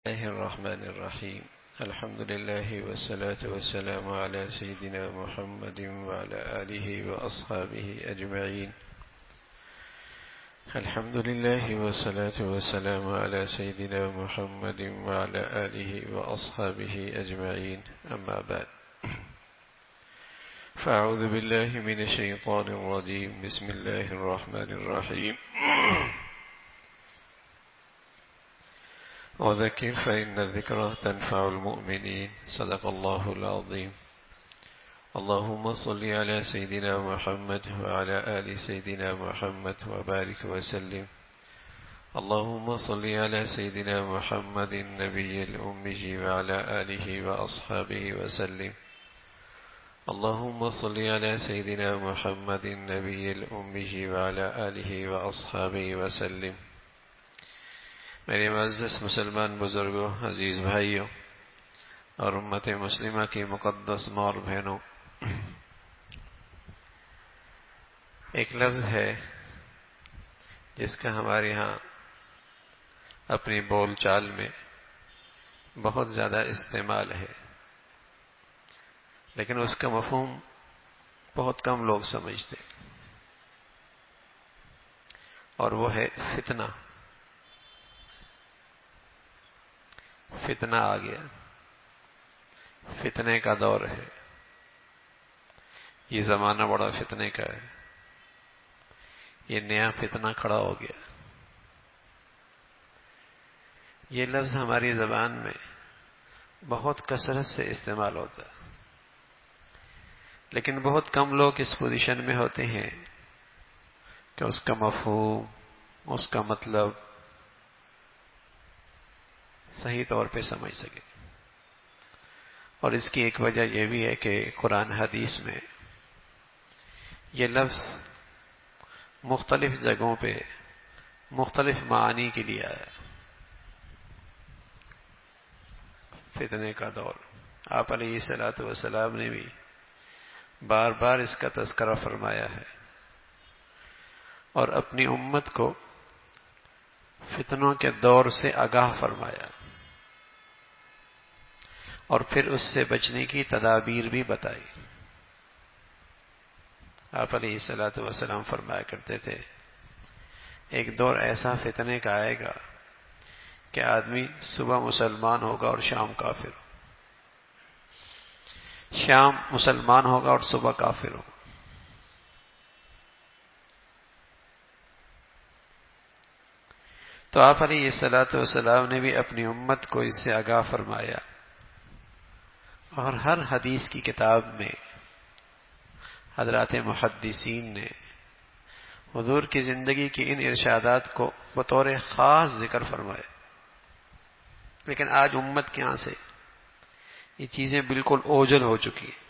الله الرحمن الرحيم. الحمد لله والصلاة والسلام على سيدنا محمد وعلى آله وأصحابه أجمعين. الحمد لله والصلاة والسلام على سيدنا محمد وعلى آله وأصحابه أجمعين. أما بعد، فأعوذ بالله من الشيطان الرجيم. بسم الله الرحمن الرحيم. وذكر فإن الذكرى تنفع المؤمنين. صدق الله العظيم. اللهم صل على سيدنا محمد وعلى آل سيدنا محمد وبارك وسلم. اللهم صل على سيدنا محمد النبي الأمي وعلى آله وأصحابه وسلم. اللهم صل على سيدنا محمد النبي الأمي وعلى آله وأصحابه وسلم. میرے معزز مسلمان بزرگوں، عزیز بھائیوں اور امت مسلمہ کی مقدس ماں اور بہنوں، ایک لفظ ہے جس کا ہمارے ہاں اپنی بول چال میں بہت زیادہ استعمال ہے، لیکن اس کا مفہوم بہت کم لوگ سمجھتے، اور وہ ہے فتنہ. فتنہ آ گیا، فتنے کا دور ہے. یہ زمانہ بڑا فتنے کا ہے. یہ نیا فتنہ کھڑا ہو گیا. یہ لفظ ہماری زبان میں بہت کثرت سے استعمال ہوتا ہے، لیکن بہت کم لوگ اس پوزیشن میں ہوتے ہیں کہ اس کا مفہوم، اس کا مطلب صحیح طور پہ سمجھ سکے. اور اس کی ایک وجہ یہ بھی ہے کہ قرآن حدیث میں یہ لفظ مختلف جگہوں پہ مختلف معانی کے لیے آیا. فتنے کا دور، آپ علیہ الصلوۃ والسلام نے بھی بار بار اس کا تذکرہ فرمایا ہے اور اپنی امت کو فتنوں کے دور سے آگاہ فرمایا، اور پھر اس سے بچنے کی تدابیر بھی بتائی. آپ علیہ الصلوۃ والسلام فرمایا کرتے تھے، ایک دور ایسا فتنے کا آئے گا کہ آدمی صبح مسلمان ہوگا اور شام کافر ہوگا، شام مسلمان ہوگا اور صبح کافر ہوگا. تو آپ علیہ الصلوۃ والسلام نے بھی اپنی امت کو اس سے آگاہ فرمایا، اور ہر حدیث کی کتاب میں حضرات محدثین نے حضور کی زندگی کی ان ارشادات کو بطور خاص ذکر فرمایا. لیکن آج امت کے ہاں سے یہ چیزیں بالکل اوجھل ہو چکی ہیں.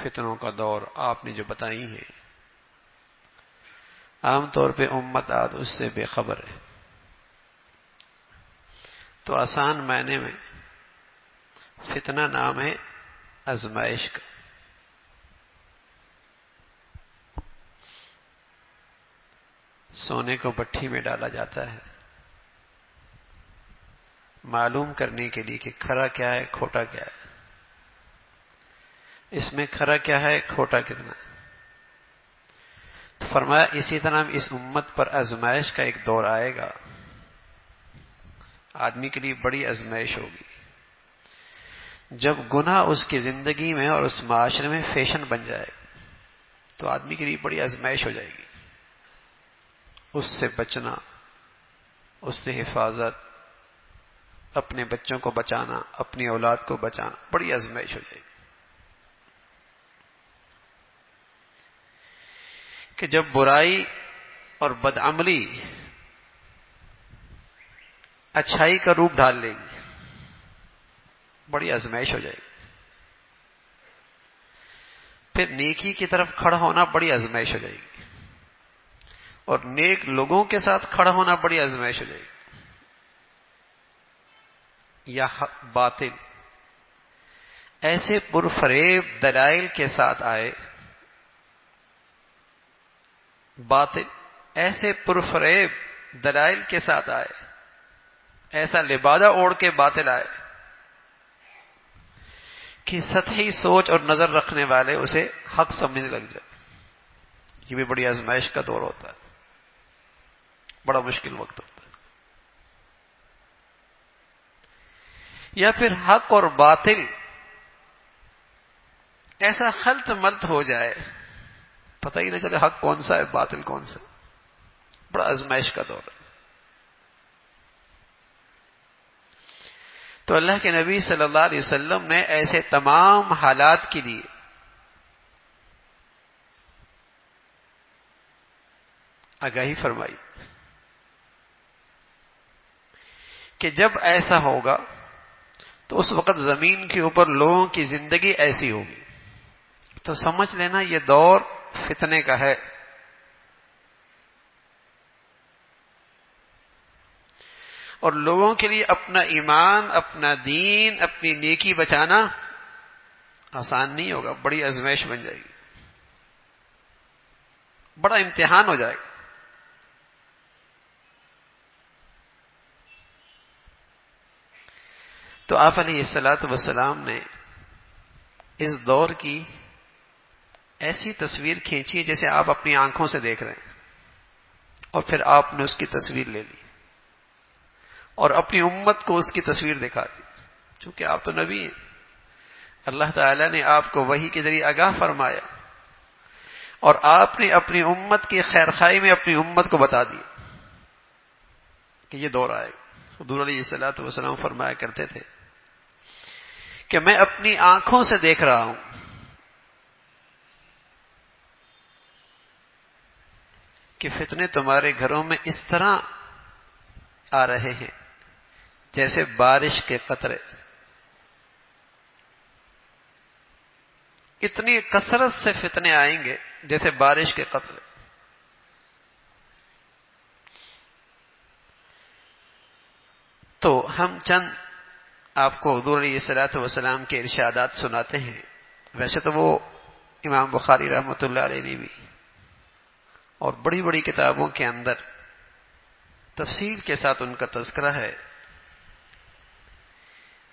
فتنوں کا دور آپ نے جو بتائی ہیں، عام طور پہ امت آج اس سے بے خبر ہے. تو آسان معنی میں فتنہ نام ہے آزمائش کا. سونے کو بٹھی میں ڈالا جاتا ہے معلوم کرنے کے لیے کہ کھرا کیا ہے، کھوٹا کیا ہے. اس میں کھرا کیا ہے، کھوٹا کتنا. تو فرمایا اسی طرح اس امت پر آزمائش کا ایک دور آئے گا. آدمی کے لیے بڑی آزمائش ہوگی جب گناہ اس کی زندگی میں اور اس معاشرے میں فیشن بن جائے، تو آدمی کے لیے بڑی آزمائش ہو جائے گی. اس سے بچنا، اس سے حفاظت، اپنے بچوں کو بچانا، اپنی اولاد کو بچانا، بڑی آزمائش ہو جائے گی. کہ جب برائی اور بدعملی اچھائی کا روپ ڈال لے گی، بڑی آزمائش ہو جائے گی. پھر نیکی کی طرف کھڑا ہونا بڑی آزمائش ہو جائے گی، اور نیک لوگوں کے ساتھ کھڑا ہونا بڑی آزمائش ہو جائے گی. یا باطل ایسے پرفریب دلائل کے ساتھ آئے، باطل ایسے پرفریب دلائل کے ساتھ آئے، ایسا لبادہ اوڑھ کے باطل آئے کہ سطحی سوچ اور نظر رکھنے والے اسے حق سمجھنے لگ جائے. یہ بھی بڑی آزمائش کا دور ہوتا ہے، بڑا مشکل وقت ہوتا ہے. یا پھر حق اور باطل ایسا خلط ملط ہو جائے، پتہ ہی نہ چلے حق کون سا ہے باطل کون سا ہے. بڑا آزمائش کا دور ہے. تو اللہ کے نبی صلی اللہ علیہ وسلم نے ایسے تمام حالات کے لیے آگاہی فرمائی کہ جب ایسا ہوگا تو اس وقت زمین کے اوپر لوگوں کی زندگی ایسی ہوگی. تو سمجھ لینا یہ دور فتنے کا ہے. اور لوگوں کے لیے اپنا ایمان، اپنا دین، اپنی نیکی بچانا آسان نہیں ہوگا، بڑی آزمائش بن جائے گی، بڑا امتحان ہو جائے گا. تو آپ علیہ الصلوۃ والسلام نے اس دور کی ایسی تصویر کھینچی ہے جیسے آپ اپنی آنکھوں سے دیکھ رہے ہیں، اور پھر آپ نے اس کی تصویر لے لی اور اپنی امت کو اس کی تصویر دکھا دی. چونکہ آپ تو نبی ہیں، اللہ تعالی نے آپ کو وحی کے ذریعے آگاہ فرمایا اور آپ نے اپنی امت کی خیرخواہی میں اپنی امت کو بتا دیا کہ یہ دور آئے گا. حضور علیہ الصلوۃ والسلام فرمایا کرتے تھے کہ میں اپنی آنکھوں سے دیکھ رہا ہوں کہ فتنے تمہارے گھروں میں اس طرح آ رہے ہیں جیسے بارش کے قطرے. اتنی کثرت سے فتنے آئیں گے جیسے بارش کے قطرے. تو ہم چند آپ کو حضور علیہ الصلوۃ والسلام کے ارشادات سناتے ہیں. ویسے تو وہ امام بخاری رحمۃ اللہ علیہ نے بھی اور بڑی بڑی کتابوں کے اندر تفصیل کے ساتھ ان کا تذکرہ ہے،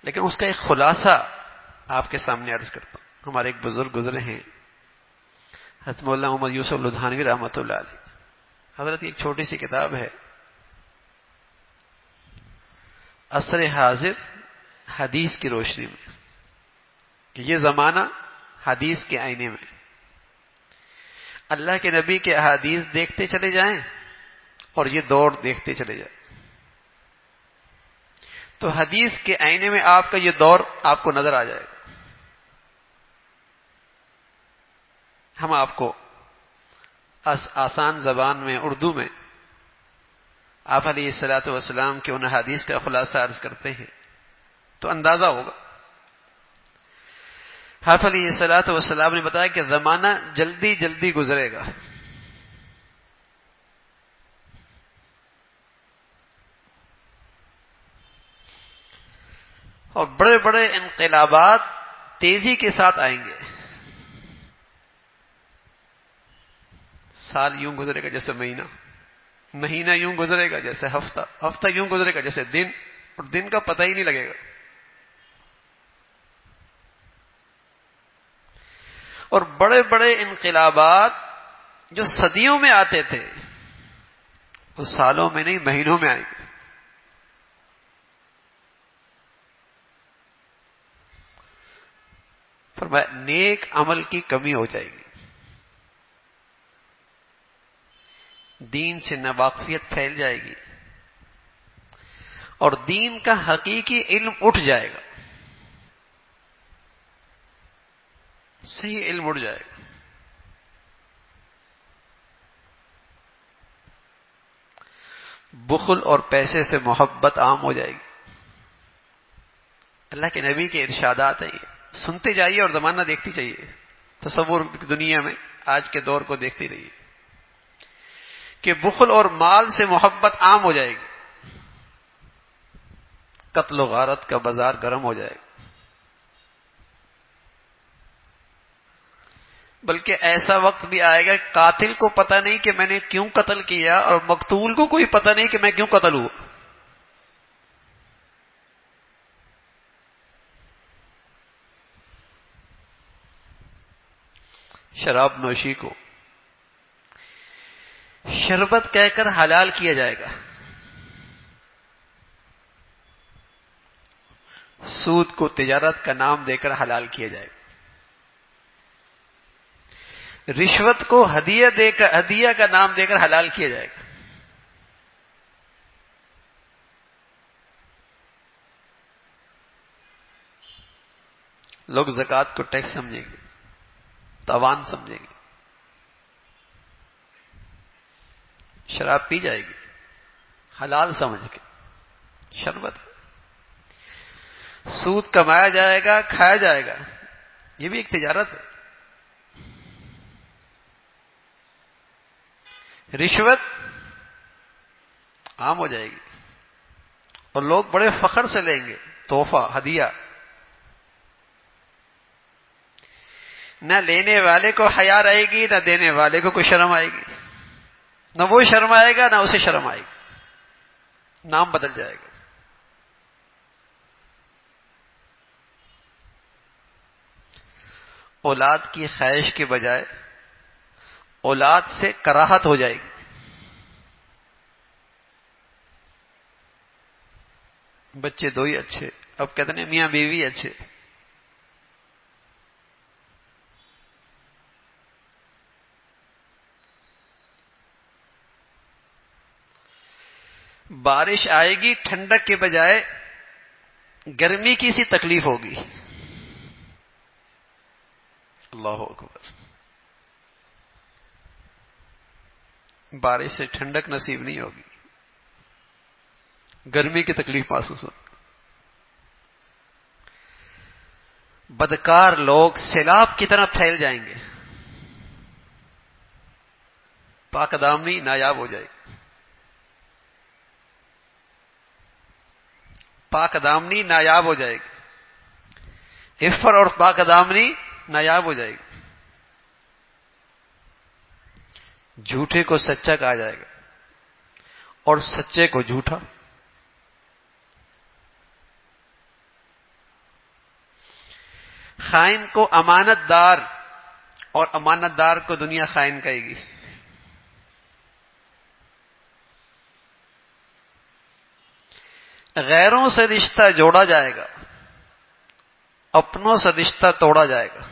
لیکن اس کا ایک خلاصہ آپ کے سامنے عرض کرتا ہوں. ہمارے ایک بزرگ گزرے ہیں حضرت مولانا محمد یوسف لدھانوی رحمۃ اللہ علیہ. حضرت کی ایک چھوٹی سی کتاب ہے عصر حاضر حدیث کی روشنی میں، کہ یہ زمانہ حدیث کے آئینے میں اللہ کے نبی کے احادیث دیکھتے چلے جائیں اور یہ دور دیکھتے چلے جائیں تو حدیث کے آئینے میں آپ کا یہ دور آپ کو نظر آ جائے گا. ہم آپ کو آسان زبان میں اردو میں آپ علیہ الصلوۃ والسلام کے ان حدیث کا خلاصہ عرض کرتے ہیں تو اندازہ ہوگا. آپ علیہ الصلوۃ والسلام نے بتایا کہ زمانہ جلدی جلدی گزرے گا. اور بڑے بڑے انقلابات تیزی کے ساتھ آئیں گے. سال یوں گزرے گا جیسے مہینہ، مہینہ یوں گزرے گا جیسے ہفتہ، ہفتہ یوں گزرے گا جیسے دن، اور دن کا پتہ ہی نہیں لگے گا. اور بڑے بڑے انقلابات جو صدیوں میں آتے تھے وہ سالوں میں نہیں مہینوں میں آئیں گے. فرمایا نیک عمل کی کمی ہو جائے گی، دین سے ناواقفیت پھیل جائے گی اور دین کا حقیقی علم اٹھ جائے گا، صحیح علم اٹھ جائے گا. بخل اور پیسے سے محبت عام ہو جائے گی. اللہ کے نبی کے ارشادات ہیں، یہ سنتے جائیے اور زمانہ دیکھتی چاہیے. تصور دنیا میں آج کے دور کو دیکھتی رہیے کہ بخل اور مال سے محبت عام ہو جائے گی، قتل و غارت کا بازار گرم ہو جائے گا. بلکہ ایسا وقت بھی آئے گا قاتل کو پتہ نہیں کہ میں نے کیوں قتل کیا اور مقتول کو کوئی پتہ نہیں کہ میں کیوں قتل ہوا. شراب نوشی کو شربت کہہ کر حلال کیا جائے گا، سود کو تجارت کا نام دے کر حلال کیا جائے گا، رشوت کو ہدیہ کا نام دے کر حلال کیا جائے گا، لوگ زکوٰۃ کو ٹیکس سمجھیں گے، تاوان سمجھیں گے، شراب پی جائے گی حلال سمجھ کے، شربت، سود کمایا جائے گا، کھایا جائے گا، یہ بھی ایک تجارت ہے، رشوت عام ہو جائے گی اور لوگ بڑے فخر سے لیں گے، تحفہ، ہدیہ، نہ لینے والے کو حیا رہے گی، نہ دینے والے کو کوئی شرم آئے گی، نہ وہ شرم آئے گا نہ اسے شرم آئے گی، نام بدل جائے گا۔ اولاد کی خواہش کے بجائے اولاد سے کراہت ہو جائے گی، بچے دو ہی اچھے، اب کہتے ہیں میاں بیوی اچھے، بارش آئے گی ٹھنڈک کے بجائے گرمی کی سی تکلیف ہوگی، اللہ اکبر، بارش سے ٹھنڈک نصیب نہیں ہوگی، گرمی کی تکلیف محسوس ہوگی، بدکار لوگ سیلاب کی طرح پھیل جائیں گے، پاک دامنی نایاب ہو جائے گی، پاک دامنی نایاب ہو جائے گی، عفت اور پاک دامنی نایاب ہو جائے گی، جھوٹے کو سچا کہا جائے گا اور سچے کو جھوٹا، خائن کو امانت دار اور امانت دار کو دنیا خائن کہے گی، غیروں سے رشتہ جوڑا جائے گا، اپنوں سے رشتہ توڑا جائے گا،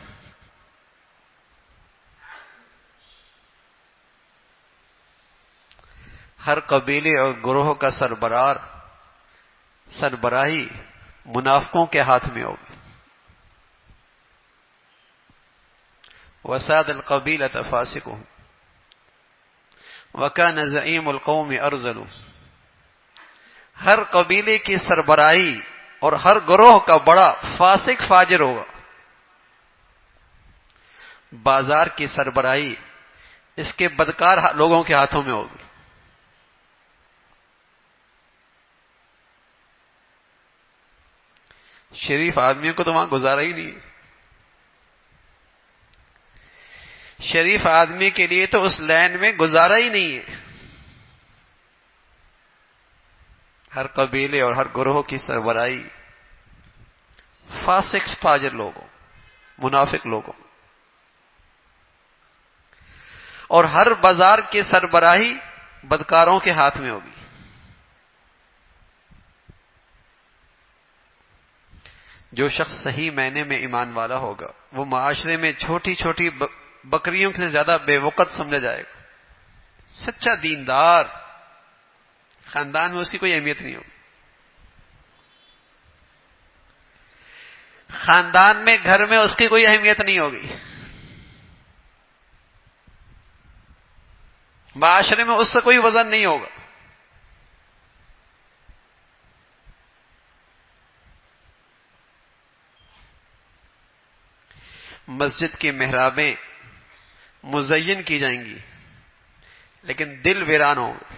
ہر قبیلے اور گروہ کا سربراہی منافقوں کے ہاتھ میں ہوگی، وساد القبیلۃ فاسقهم وکان زعیم القوم ارذل، ہر قبیلے کی سربراہی اور ہر گروہ کا بڑا فاسق فاجر ہوگا، بازار کی سربراہی اس کے بدکار لوگوں کے ہاتھوں میں ہوگی، شریف آدمیوں کو تو وہاں گزارا ہی نہیں ہے، شریف آدمی کے لیے تو اس لین میں گزارا ہی نہیں ہے، ہر قبیلے اور ہر گروہ کی سربراہی فاسق فاجر لوگوں، منافق لوگوں، اور ہر بازار کی سربراہی بدکاروں کے ہاتھ میں ہوگی، جو شخص صحیح معنی میں ایمان والا ہوگا وہ معاشرے میں چھوٹی چھوٹی بکریوں سے زیادہ بے وقت سمجھا جائے گا، سچا دیندار، خاندان میں اس کی کوئی اہمیت نہیں ہوگی، خاندان میں گھر میں اس کی کوئی اہمیت نہیں ہوگی، معاشرے میں اس سے کوئی وزن نہیں ہوگا، مسجد کی محرابیں مزین کی جائیں گی لیکن دل ویران ہوگا،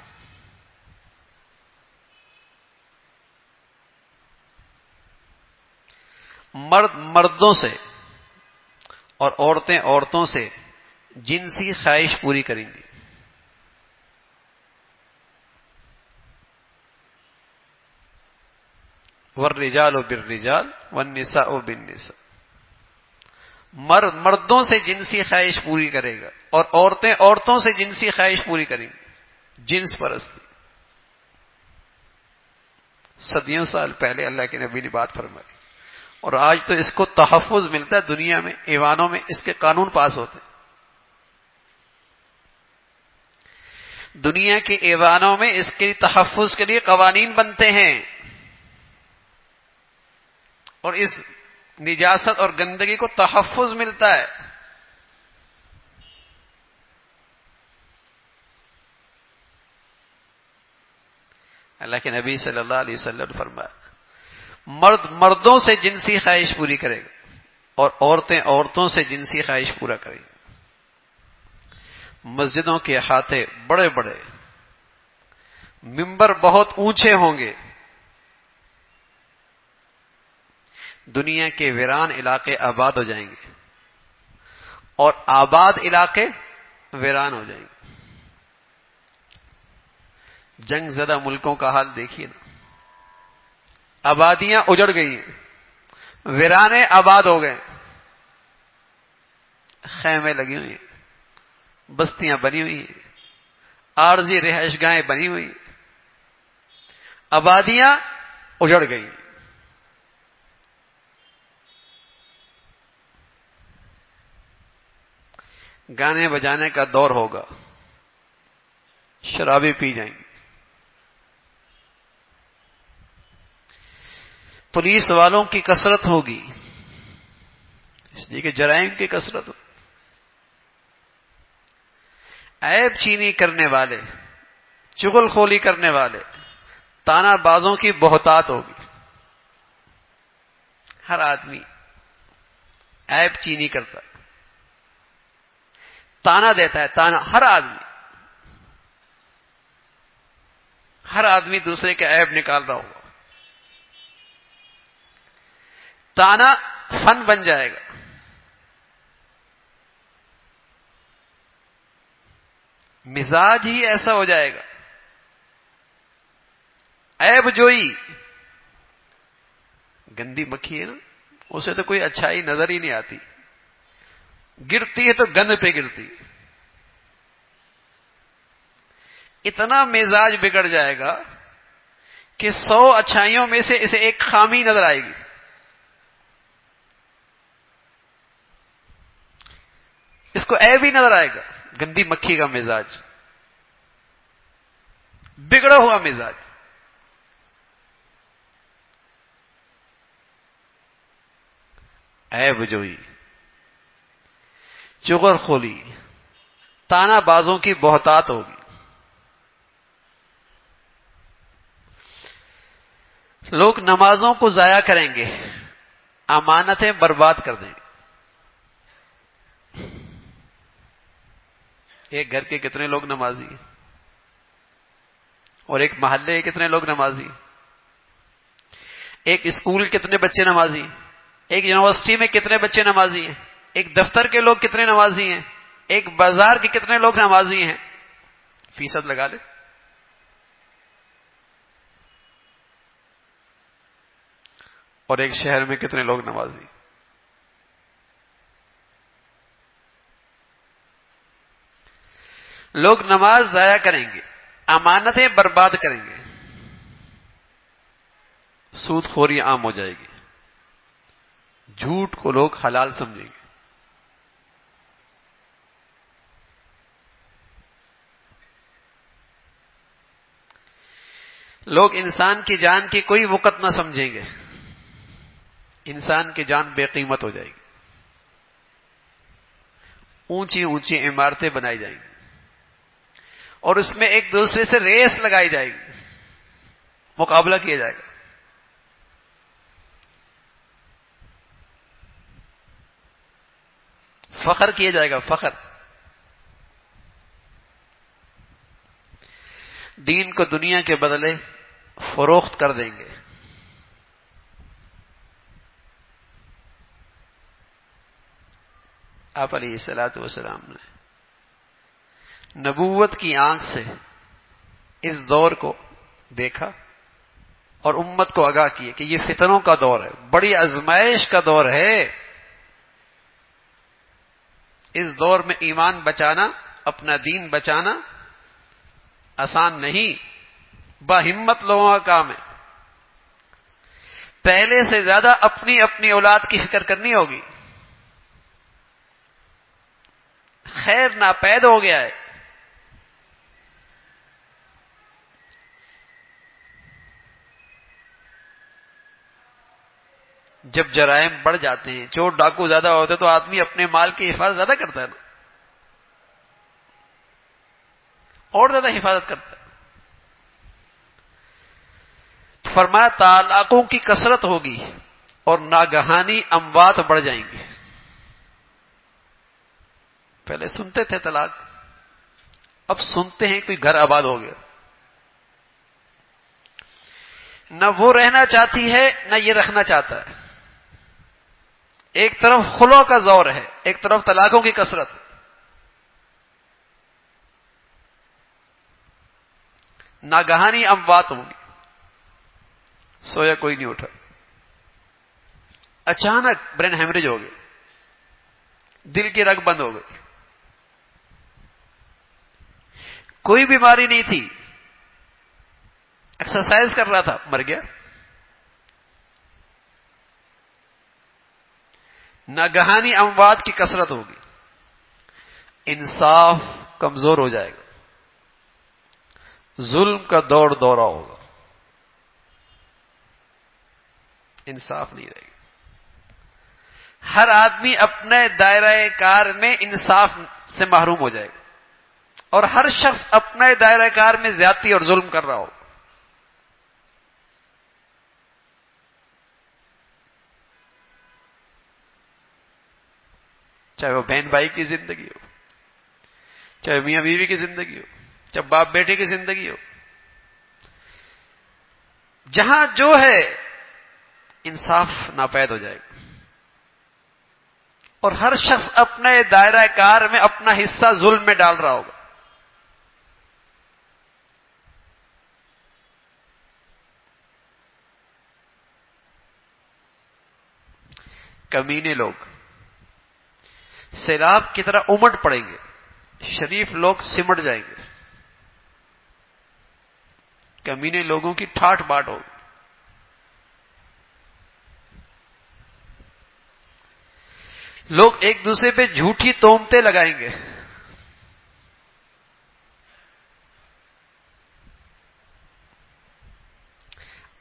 مرد مردوں سے اور عورتیں عورتوں سے جنسی خواہش پوری کریں گی، والرجال بالرجال والنساء بالنساء، مردوں سے جنسی خواہش پوری کرے گا اور عورتیں عورتوں سے جنسی خواہش پوری کریں گی. جنس پرستی. صدیوں سال پہلے اللہ کے نبی نے بات فرمائی اور آج تو اس کو تحفظ ملتا ہے. دنیا میں ایوانوں میں اس کے قانون پاس ہوتے ہیں. دنیا کے ایوانوں میں اس کے تحفظ کے لیے قوانین بنتے ہیں اور اس نجاست اور گندگی کو تحفظ ملتا ہے. اللہ کے نبی صلی اللہ علیہ وسلم نے فرمایا مرد مردوں سے جنسی خواہش پوری کرے گا اور عورتیں عورتوں سے جنسی خواہش پورا کریں گی. مسجدوں کے احاطے بڑے بڑے، ممبر بہت اونچے ہوں گے. دنیا کے ویران علاقے آباد ہو جائیں گے اور آباد علاقے ویران ہو جائیں گے. جنگ زدہ ملکوں کا حال دیکھیے نا. آبادیاں اجڑ گئی ہیں، ویرانے آباد ہو گئے، خیمے لگی ہوئی ہیں، بستیاں بنی ہوئی ہیں، عارضی رہائش گاہیں بنی ہوئی ہیں، آبادیاں اجڑ گئی. گانے بجانے کا دور ہوگا، شرابیں پی جائیں گی، پولیس والوں کی کثرت ہوگی اس لیے کہ جرائم کی کثرت ہو. عیب چینی کرنے والے، چغل خولی کرنے والے، تانا بازوں کی بہتات ہوگی. ہر آدمی عیب چینی کرتا ہے، تانا دیتا ہے. تانا ہر آدمی دوسرے کے عیب نکال رہا ہوگا. تانا فن بن جائے گا. مزاج ہی ایسا ہو جائے گا. عیب جوئی گندی مکھی ہے نا، اسے تو کوئی اچھائی نظر ہی نہیں آتی. گرتی ہے تو گند پہ گرتی. اتنا مزاج بگڑ جائے گا کہ 100 اچھائیوں میں سے اسے ایک خامی نظر آئے گی. اس کو عیب ہی نظر آئے گا. گندی مکھی کا مزاج، بگڑا ہوا مزاج. عیب جوئی، چغل خولی، تانا بازوں کی بہتات ہوگی. لوگ نمازوں کو ضائع کریں گے، امانتیں برباد کر دیں گے. ایک گھر کے کتنے لوگ نمازی ہیں اور ایک محلے کے کتنے لوگ نمازی ہیں؟ ایک اسکول کتنے بچے نمازی ہیں؟ ایک یونیورسٹی میں کتنے بچے نمازی ہیں؟ ایک دفتر کے لوگ کتنے نمازی ہیں؟ ایک بازار کے کتنے لوگ نمازی ہیں؟ فیصد لگا لے. اور ایک شہر میں کتنے لوگ نمازی؟ لوگ نماز ضائع کریں گے، امانتیں برباد کریں گے، سود خوری عام ہو جائے گی، جھوٹ کو لوگ حلال سمجھیں گے. لوگ انسان کی جان کی کوئی وقت نہ سمجھیں گے. انسان کی جان بے قیمت ہو جائے گی. اونچی اونچی عمارتیں بنائی جائیں گی اور اس میں ایک دوسرے سے ریس لگائی جائے گی، مقابلہ کیا جائے گا. فخر کیا جائے گا، فخر. دین کو دنیا کے بدلے فروخت کر دیں گے. آپ علیہ الصلوۃ والسلام نے نبوت کی آنکھ سے اس دور کو دیکھا اور امت کو آگاہ کیے کہ یہ فتنوں کا دور ہے، بڑی آزمائش کا دور ہے. اس دور میں ایمان بچانا، اپنا دین بچانا آسان نہیں، باہمت لوگوں کا کام ہے. پہلے سے زیادہ اپنی اپنی اولاد کی فکر کرنی ہوگی. خیر ناپید ہو گیا ہے. جب جرائم بڑھ جاتے ہیں، چور ڈاکو زیادہ ہوتے تو آدمی اپنے مال کی حفاظت زیادہ کرتا ہے نا، اور زیادہ حفاظت کرتا ہے. فرمایا طلاقوں کی کثرت ہوگی اور ناگہانی اموات بڑھ جائیں گی. پہلے سنتے تھے طلاق، اب سنتے ہیں کوئی گھر آباد ہو گیا. نہ وہ رہنا چاہتی ہے نہ یہ رکھنا چاہتا ہے. ایک طرف خلوع کا زور ہے، ایک طرف طلاقوں کی کثرت. ناگہانی اموات ہوں گی. سویا کوئی نہیں اٹھا، اچانک برین ہیمریج ہو گئی، دل کی رگ بند ہو گئی. کوئی بیماری نہیں تھی، ایکسرسائز کر رہا تھا، مر گیا. ناگہانی اموات کی کثرت ہوگی. انصاف کمزور ہو جائے گا، ظلم کا دور دورہ ہوگا، انصاف نہیں رہے گا. ہر آدمی اپنے دائرہ کار میں انصاف سے محروم ہو جائے گا، اور ہر شخص اپنے دائرہ کار میں زیادتی اور ظلم کر رہا ہوگا. چاہے وہ بہن بھائی کی زندگی ہو، چاہے میاں بیوی کی زندگی ہو، چاہے باپ بیٹے کی زندگی ہو، جہاں جو ہے انصاف ناپید ہو جائے گا، اور ہر شخص اپنے دائرہ کار میں اپنا حصہ ظلم میں ڈال رہا ہوگا. کمینے لوگ سیلاب کی طرح امٹ پڑیں گے، شریف لوگ سمٹ جائیں گے. کمینے لوگوں کی ٹھاٹ باٹ ہوگی. لوگ ایک دوسرے پہ جھوٹی تہمتیں لگائیں گے.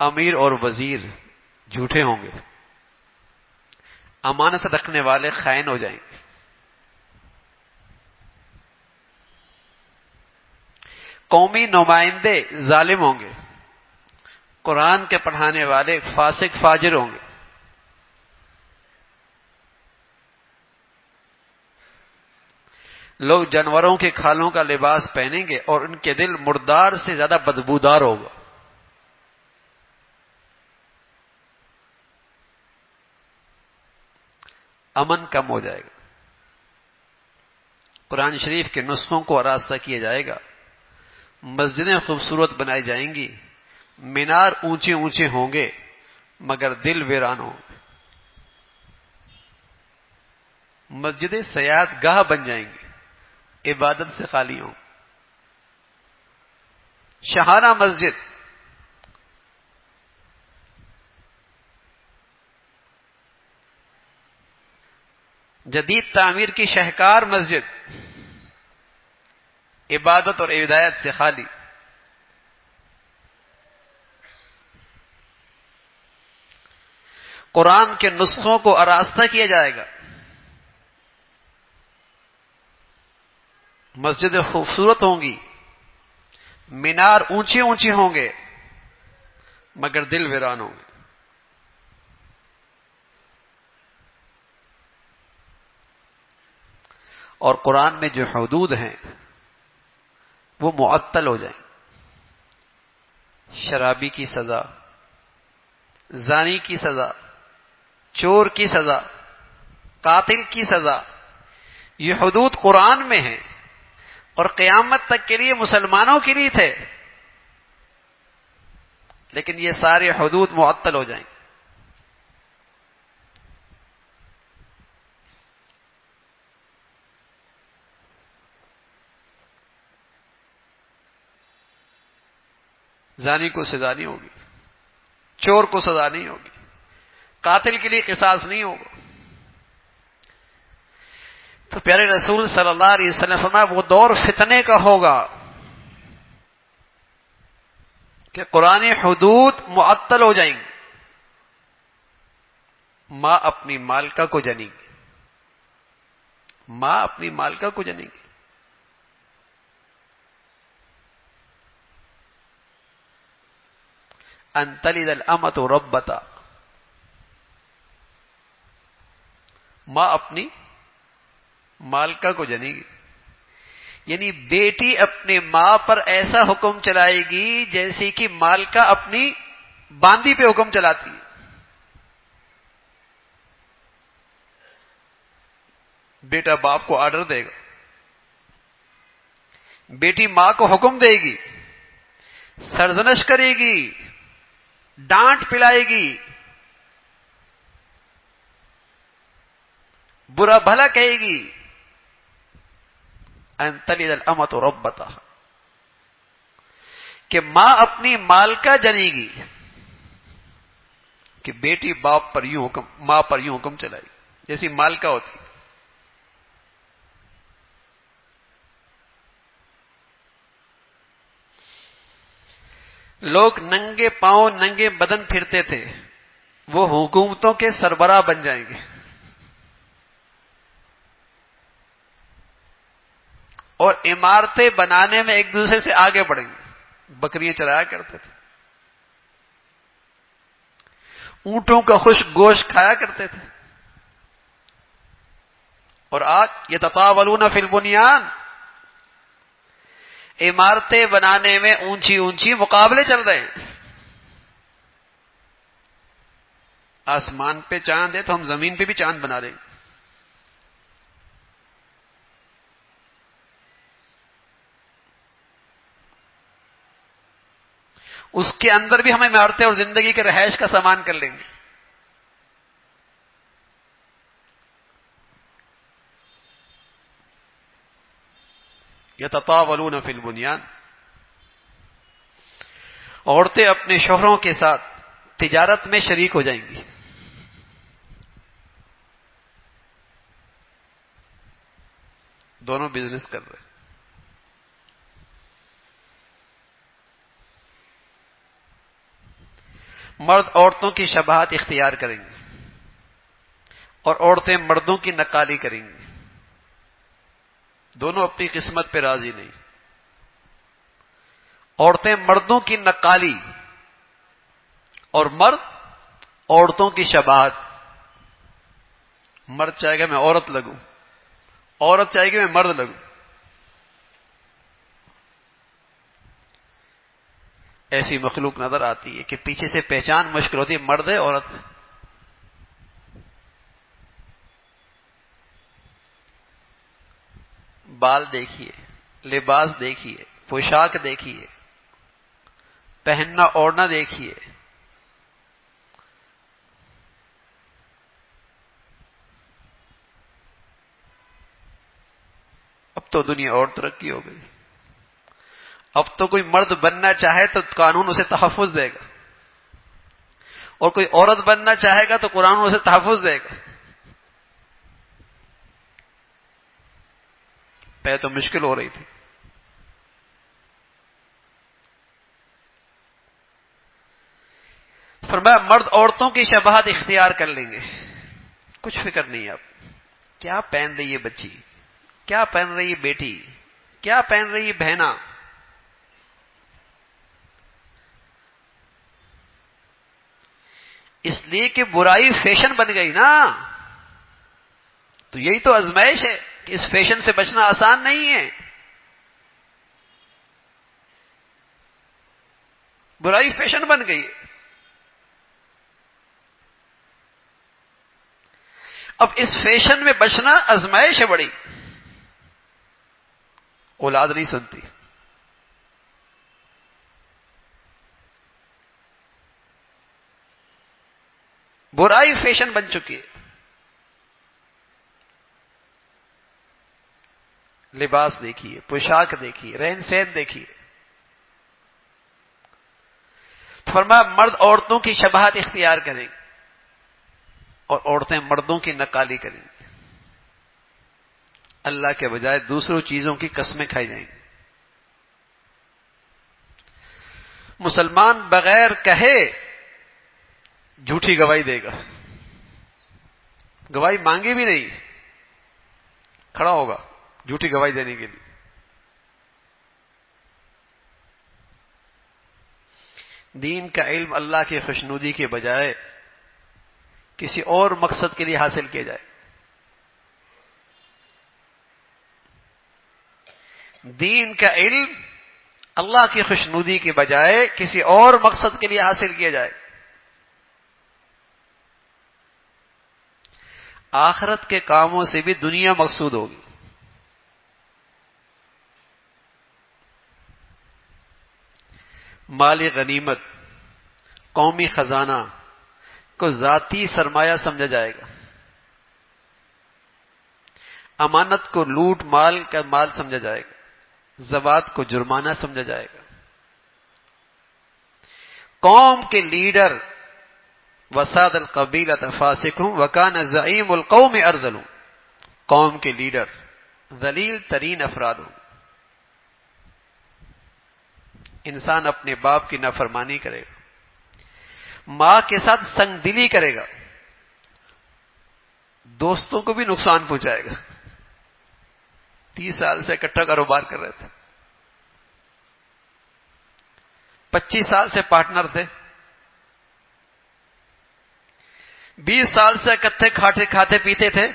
امیر اور وزیر جھوٹے ہوں گے، امانت رکھنے والے خائن ہو جائیں گے. قومی نمائندے ظالم ہوں گے، قرآن کے پڑھانے والے فاسق فاجر ہوں گے. لوگ جانوروں کے کھالوں کا لباس پہنیں گے اور ان کے دل مردار سے زیادہ بدبودار ہوگا. امن کم ہو جائے گا. قرآن شریف کے نسخوں کو آراستہ کیا جائے گا. مسجدیں خوبصورت بنائی جائیں گی، مینار اونچے اونچے ہوں گے مگر دل ویران ہوں گے. مسجدیں سیاحت گاہ بن جائیں گی، عبادت سے خالی ہوں. شاہانہ مسجد، جدید تعمیر کی شہکار مسجد، عبادت اور ہدایت سے خالی. قرآن کے نسخوں کو آراستہ کیا جائے گا. مسجدیں خوبصورت ہوں گی، مینار اونچے اونچے ہوں گے مگر دل ویران ہوں گے. اور قرآن میں جو حدود ہیں وہ معطل ہو جائیں. شرابی کی سزا، زانی کی سزا، چور کی سزا، قاتل کی سزا، یہ حدود قرآن میں ہیں اور قیامت تک کے لیے مسلمانوں کے لیے تھے، لیکن یہ سارے حدود معطل ہو جائیں. زانی کو سزا نہیں ہوگی، چور کو سزا نہیں ہوگی، قاتل کے لیے قصاص نہیں ہوگا۔ تو پیارے رسول صلی اللہ علیہ وسلم فرمایا وہ دور فتنے کا ہوگا کہ قرآن حدود معطل ہو جائیں گے، ماں اپنی مالکہ کو جنیں گی، ماں اپنی مالکہ کو جنیں گی۔ ان تلد الامۃ ربتا، ماں اپنی مالکہ کو جنے گی، یعنی بیٹی اپنے ماں پر ایسا حکم چلائے گی جیسے کہ مالکہ اپنی باندی پہ حکم چلاتی ہے۔ بیٹا باپ کو آرڈر دے گا، بیٹی ماں کو حکم دے گی، سرزنش کرے گی، ڈانٹ پلائے گی، برا بھلا کہے گی۔ ان تلد الامۃ ربتها، کہ ماں اپنی مالکہ جنے گی کہ بیٹی باپ پر یوں حکم، ماں پر یوں حکم چلائے گی جیسی مالکہ ہوتی۔ لوگ ننگے پاؤں ننگے بدن پھرتے تھے، وہ حکومتوں کے سربراہ بن جائیں گے، اور عمارتیں بنانے میں ایک دوسرے سے آگے بڑھیں گے۔ بکریاں چرایا کرتے تھے، اونٹوں کا خشک گوشت کھایا کرتے تھے، اور آج یتطاولون فی البنیان، عمارتیں بنانے میں اونچی اونچی مقابلے چل رہے ہیں۔ آسمان پہ چاند ہے تو ہم زمین پہ بھی چاند بنا لیں گے۔ اس کے اندر بھی ہم عمارتیں اور زندگی کے رہائش کا سامان کر لیں گے۔ یتطاولون فی البنیان، عورتیں اپنے شوہروں کے ساتھ تجارت میں شریک ہو جائیں گی۔ دونوں بزنس کر رہے ہیں۔ مرد عورتوں کی شباہت اختیار کریں گے اور عورتیں مردوں کی نقالی کریں گی۔ دونوں اپنی قسمت پہ راضی نہیں۔ عورتیں مردوں کی نقالی اور مرد عورتوں کی شباہت۔ مرد چاہے گا میں عورت لگوں، عورت چاہے گی میں مرد لگوں۔ ایسی مخلوق نظر آتی ہے کہ پیچھے سے پہچان مشکل ہوتی ہے، مرد ہے عورت ہے۔ بال دیکھیے، لباس دیکھیے، پوشاک دیکھیے، پہننا اوڑھنا دیکھیے۔ اب تو دنیا اور ترقی ہو گئی، اب تو کوئی مرد بننا چاہے تو قانون اسے تحفظ دے گا، اور کوئی عورت بننا چاہے گا تو قرآن اسے تحفظ دے گا۔ پہلے تو مشکل ہو رہی تھی۔ فرمایا مرد عورتوں کی شباہت اختیار کر لیں گے، کچھ فکر نہیں اب کیا پہن رہی ہے بچی، کیا پہن رہی ہے بیٹی، کیا پہن رہی ہے بہنا۔ اس لیے کہ برائی فیشن بن گئی نا، تو یہی تو آزمائش ہے کہ اس فیشن سے بچنا آسان نہیں ہے۔ برائی فیشن بن گئی ہے۔ اب اس فیشن میں بچنا آزمائش ہے بڑی۔ اولاد نہیں سنتی، برائی فیشن بن چکی ہے۔ لباس دیکھیے، پوشاک دیکھیے، رہن سہن دیکھیے۔ فرمایا مرد عورتوں کی شباہت اختیار کریں گے اور عورتیں مردوں کی نقالی کریں گی. اللہ کے بجائے دوسروں چیزوں کی قسمیں کھائی جائیں گی. مسلمان بغیر کہے جھوٹی گواہی دے گا، گواہی مانگی بھی نہیں، کھڑا ہوگا جھوٹی گواہی دینے کے لیے. دین کا علم اللہ کی خوشنودی کے بجائے کسی اور مقصد کے لیے حاصل کیا جائے. دین کا علم اللہ کی خوشنودی کے بجائے کسی اور مقصد کے لیے حاصل کیا جائے. آخرت کے کاموں سے بھی دنیا مقصود ہوگی. مال غنیمت، قومی خزانہ کو ذاتی سرمایہ سمجھا جائے گا. امانت کو لوٹ مال کا مال سمجھا جائے گا. زوات کو جرمانہ سمجھا جائے گا. قوم کے لیڈر وساد القبیلۃ فاسقون وکان زعیم القوم ارذل، قوم کے لیڈر ذلیل ترین افراد ہوں. انسان اپنے باپ کی نافرمانی کرے گا، ماں کے ساتھ سنگ دلی کرے گا، دوستوں کو بھی نقصان پہنچائے گا. 30 سال سے اکٹھا کاروبار کر رہے تھے، 25 سال سے پارٹنر تھے، 20 سال سے اکٹھے کھاتے پیتے تھے.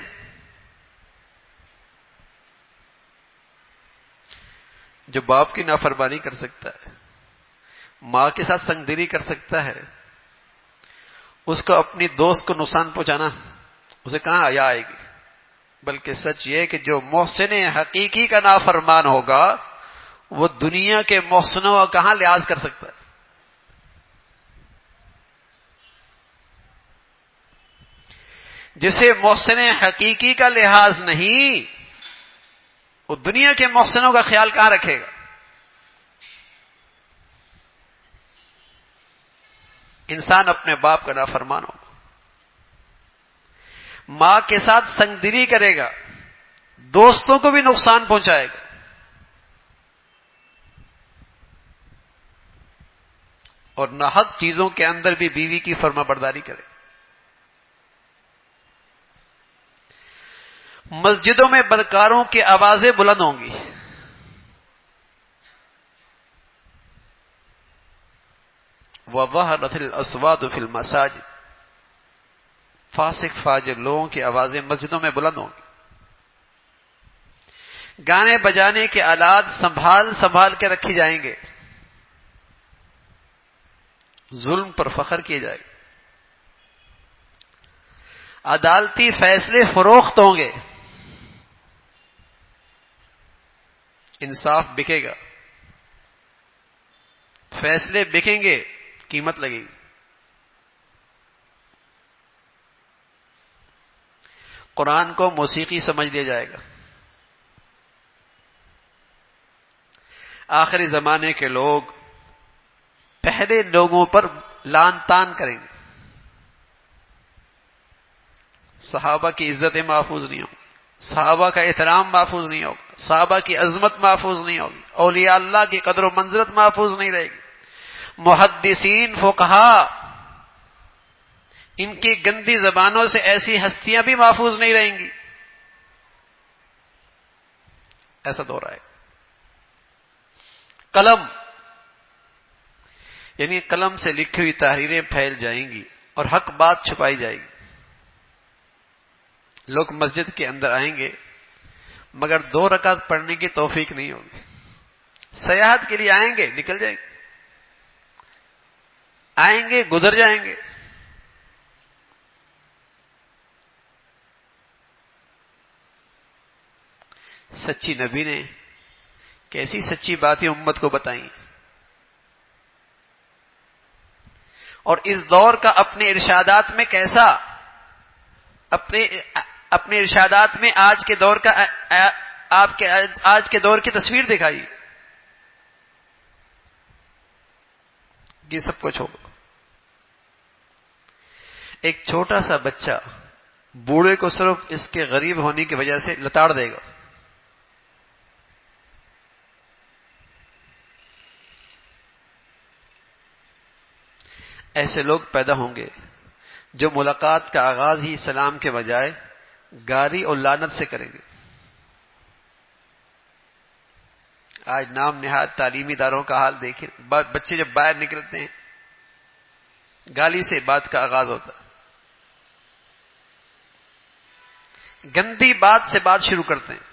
جو باپ کی نافرمانی کر سکتا ہے، ماں کے ساتھ سنگ دلی کر سکتا ہے، اس کو اپنی دوست کو نقصان پہنچانا، اسے کہاں حیا آئے گی؟ بلکہ سچ یہ کہ جو محسن حقیقی کا نافرمان ہوگا وہ دنیا کے محسنوں کا کہاں لحاظ کر سکتا ہے؟ جسے محسن حقیقی کا لحاظ نہیں، وہ دنیا کے محسنوں کا خیال کہاں رکھے گا؟ انسان اپنے باپ کا نافرمان ہوگا، ماں کے ساتھ سنگ دلی کرے گا، دوستوں کو بھی نقصان پہنچائے گا. اور ناحق چیزوں کے اندر بھی بیوی کی فرما برداری کرے گا. مسجدوں میں بدکاروں کی آوازیں بلند ہوں گی. وَظَهَرَتِ الْأَصْوَاتُ فِي الْمَسَاجِدِ، فاسق فاجر لوگوں کی آوازیں مسجدوں میں بلند ہوں گی. گانے بجانے کے آلات سنبھال کے رکھی جائیں گے. ظلم پر فخر کیے جائے گا. عدالتی فیصلے فروخت ہوں گے. انصاف بکے گا، فیصلے بکیں گے، قیمت لگے گی. قرآن کو موسیقی سمجھ لیا جائے گا. آخری زمانے کے لوگ پہلے لوگوں پر لان تان کریں گے. صحابہ کی عزتیں محفوظ نہیں ہوں، صحابہ کا احترام محفوظ نہیں ہوگا، صحابہ کی عظمت محفوظ نہیں ہوگی، اولیاء اللہ کی قدر و منزلت محفوظ نہیں رہے گی. محدثین فقہا ان کی گندی زبانوں سے ایسی ہستیاں بھی محفوظ نہیں رہیں گی. ایسا دور آئے. قلم یعنی قلم سے لکھی ہوئی تحریریں پھیل جائیں گی اور حق بات چھپائی جائے گی. لوگ مسجد کے اندر آئیں گے مگر 2 رکعت پڑھنے کی توفیق نہیں ہوگی. سیاحت کے لیے آئیں گے، نکل جائیں گے، آئیں گے گزر جائیں گے. سچی نبی نے کیسی سچی باتیں امت کو بتائیں، اور اس دور کا اپنے ارشادات میں کیسا اپنے ارشادات میں آج کے دور کا آج کے دور کی تصویر دکھائی. یہ سب کچھ ہوگا. ایک چھوٹا سا بچہ بوڑھے کو صرف اس کے غریب ہونے کی وجہ سے لتاڑ دے گا. ایسے لوگ پیدا ہوں گے جو ملاقات کا آغاز ہی سلام کے بجائے گالی اور لعنت سے کریں گے. آج نام نہاد تعلیمی اداروں کا حال دیکھیں. بچے جب باہر نکلتے ہیں گالی سے بات کا آغاز ہوتا ہے. گندی بات سے بات شروع کرتے ہیں.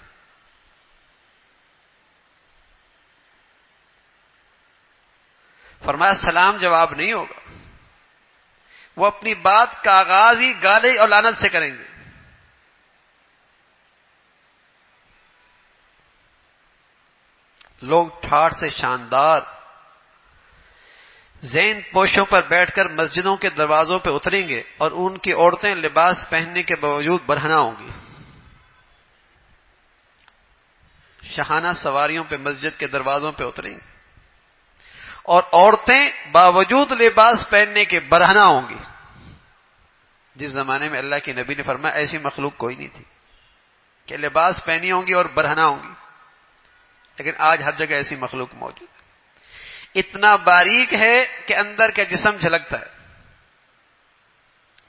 فرمایا سلام جواب نہیں ہوگا، وہ اپنی بات کا آغاز ہی گالی اور لعنت سے کریں گے. لوگ ٹھاٹھ سے شاندار زین پوشوں پر بیٹھ کر مسجدوں کے دروازوں پہ اتریں گے اور ان کی عورتیں لباس پہننے کے باوجود برہنہ ہوں گی. شاہانہ سواریوں پہ مسجد کے دروازوں پہ اتریں گی اور عورتیں باوجود لباس پہننے کے برہنہ ہوں گی. جس زمانے میں اللہ کے نبی نے فرمایا ایسی مخلوق کوئی نہیں تھی کہ لباس پہنی ہوں گی اور برہنہ ہوں گی، لیکن آج ہر جگہ ایسی مخلوق موجود ہے. اتنا باریک ہے کہ اندر کا جسم جھلکتا ہے،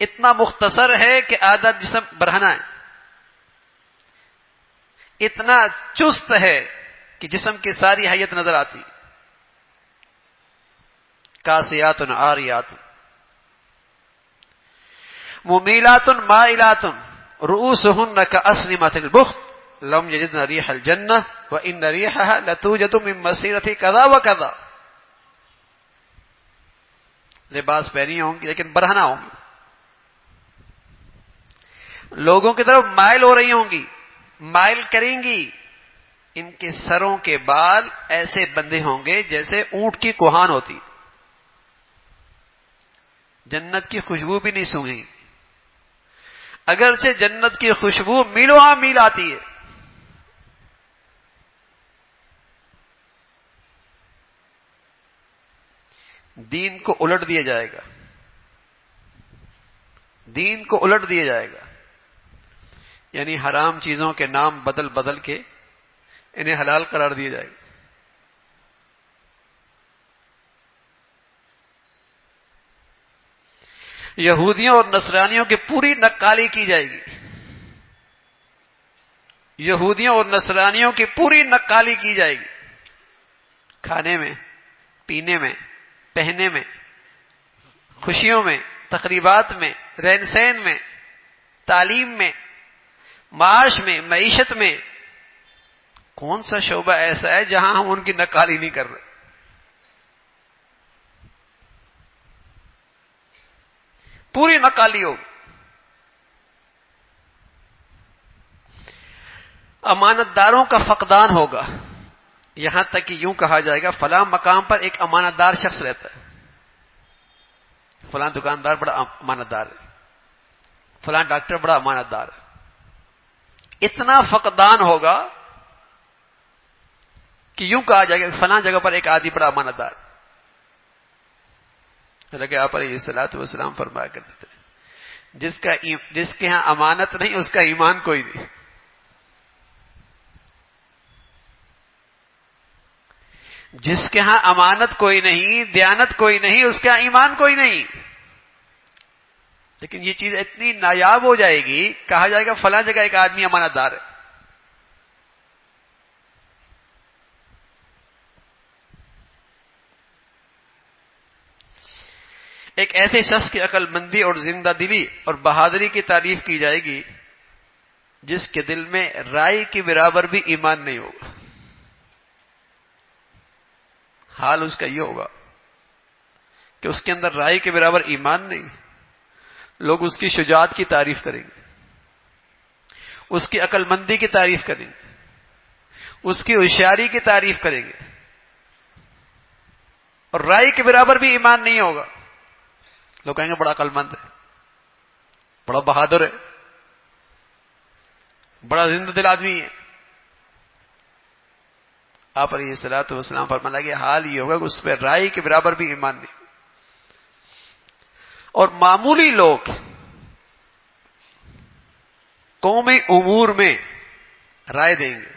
اتنا مختصر ہے کہ آدھا جسم برہنہ ہے، اتنا چست ہے کہ جسم کی ساری حیت نظر آتی. کاسیات عاریات ممیلات مائلات رؤوسهن كأسنمة البخت لم يجدن ريح الجنة وإن ريحها لتوجد من مسيرة كذا وكذا. لباس پہنی ہوں گی لیکن برہنہ ہوں گی، لوگوں کی طرف مائل ہو رہی ہوں گی، مائل کریں گی. ان کے سروں کے بال ایسے بندھے ہوں گے جیسے اونٹ کی کوہان ہوتی. جنت کی خوشبو بھی نہیں سونگیں، اگرچہ جنت کی خوشبو میلوں میل آتی ہے. دین کو الٹ دیا جائے گا، دین کو الٹ دیا جائے گا، یعنی حرام چیزوں کے نام بدل بدل کے انہیں حلال قرار دیا جائے گا. یہودیوں اور نصرانیوں کی پوری نقالی کی جائے گی، یہودیوں اور نصرانیوں کی پوری نقالی کی جائے گی. کھانے میں، پینے میں، پہنے میں، خوشیوں میں، تقریبات میں، رہن سہن میں، تعلیم میں، معاش میں، معیشت میں. کون سا شعبہ ایسا ہے جہاں ہم ان کی نقالی نہیں کر رہے؟ پوری نقالی ہوگی. امانت داروں کا فقدان ہوگا، یہاں تک کہ یوں کہا جائے گا فلاں مقام پر ایک امانت دار شخص رہتا ہے، فلاں دکاندار بڑا امانت دار ہے، فلاں ڈاکٹر بڑا امانت دار ہے. اتنا فقدان ہوگا کہ یوں کہا جائے گا فلاں جگہ پر ایک آدمی بڑا امانت دار. حالانکہ آپ علیہ الصلوۃ والسلام فرمایا کرتے تھے جس کے ہاں امانت نہیں اس کا ایمان کوئی نہیں. جس کے ہاں امانت کوئی نہیں، دیانت کوئی نہیں، اس کا ایمان کوئی نہیں. لیکن یہ چیز اتنی نایاب ہو جائے گی، کہا جائے گا فلاں جگہ ایک آدمی امانت دار ہے. ایک ایسے شخص کی عقل مندی اور زندہ دلی اور بہادری کی تعریف کی جائے گی جس کے دل میں رائی کے برابر بھی ایمان نہیں ہوگا. حال اس کا یہ ہوگا کہ اس کے اندر رائی کے برابر ایمان نہیں. لوگ اس کی شجاعت کی تعریف کریں گے، اس کی عقل مندی کی تعریف کریں گے، اس کی ہوشیاری کی تعریف کریں گے، اور رائی کے برابر بھی ایمان نہیں ہوگا. لوگ کہیں گے بڑا عقل مند ہے، بڑا بہادر ہے، بڑا زندہ دل آدمی ہے. آپ علیہ الصلوۃ والسلام فرمانے لگے حال یہ ہوگا کہ اس پہ رائی کے برابر بھی ایمان نہیں. اور معمولی لوگ قومی امور میں رائے دیں گے.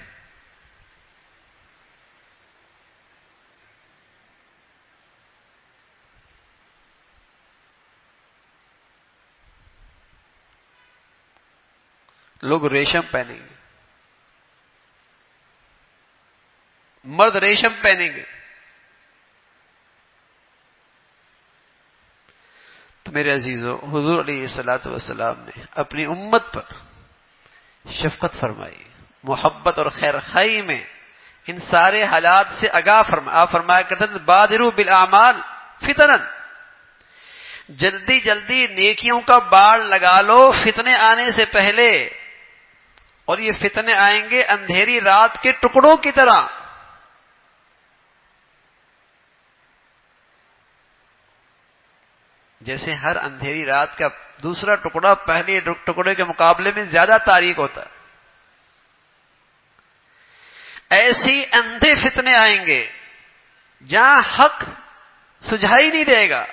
لوگ ریشم پہنیں گے، مرد ریشم پہنیں گے. تو میرے عزیزو، حضور علیہ الصلوۃ والسلام نے اپنی امت پر شفقت فرمائی، محبت اور خیر خواہی میں ان سارے حالات سے آگاہ فرمایا. آپ فرمایا کرتے تھے بادروا بالاعمال فتنا، جلدی جلدی نیکیوں کا باڑ لگا لو فتنے آنے سے پہلے. اور یہ فتنے آئیں گے اندھیری رات کے ٹکڑوں کی طرح. جیسے ہر اندھیری رات کا دوسرا ٹکڑا پہلے ٹکڑے کے مقابلے میں زیادہ تاریک ہوتا ہے، ایسی اندھے فتنے آئیں گے جہاں حق سجھائی نہیں دے گا،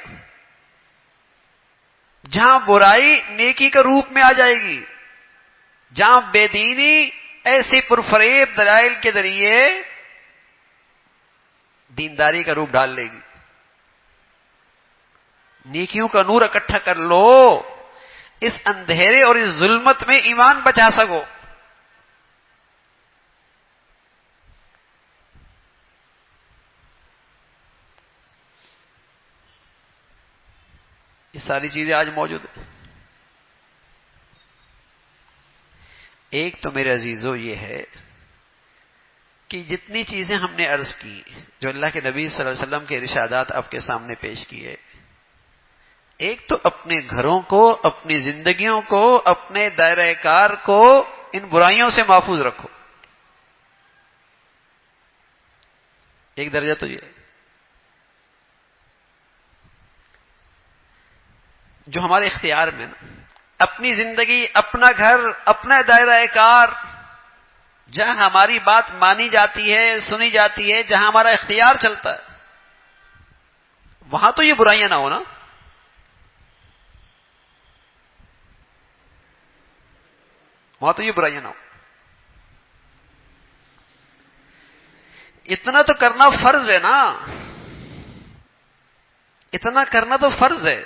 جہاں برائی نیکی کے روپ میں آ جائے گی، جہاں بے دینی ایسی پرفریب دلائل کے ذریعے دینداری کا روپ ڈال لے گی. نیکیوں کا نور اکٹھا کر لو، اس اندھیرے اور اس ظلمت میں ایمان بچا سکو. یہ ساری چیزیں آج موجود ہیں. ایک تو میرے عزیزو یہ ہے کہ جتنی چیزیں ہم نے عرض کی، جو اللہ کے نبی صلی اللہ علیہ وسلم کے ارشادات آپ کے سامنے پیش کیے، ایک تو اپنے گھروں کو، اپنی زندگیوں کو، اپنے دائرہ کار کو ان برائیوں سے محفوظ رکھو. ایک درجہ تو یہ جو ہمارے اختیار میں نا، اپنی زندگی، اپنا گھر، اپنا دائرہ کار، جہاں ہماری بات مانی جاتی ہے، سنی جاتی ہے، جہاں ہمارا اختیار چلتا ہے، وہاں تو یہ برائیاں نہ ہو نا. وہاں تو یہ برائیاں نہ ہو. اتنا تو کرنا فرض ہے نا، اتنا کرنا تو فرض ہے.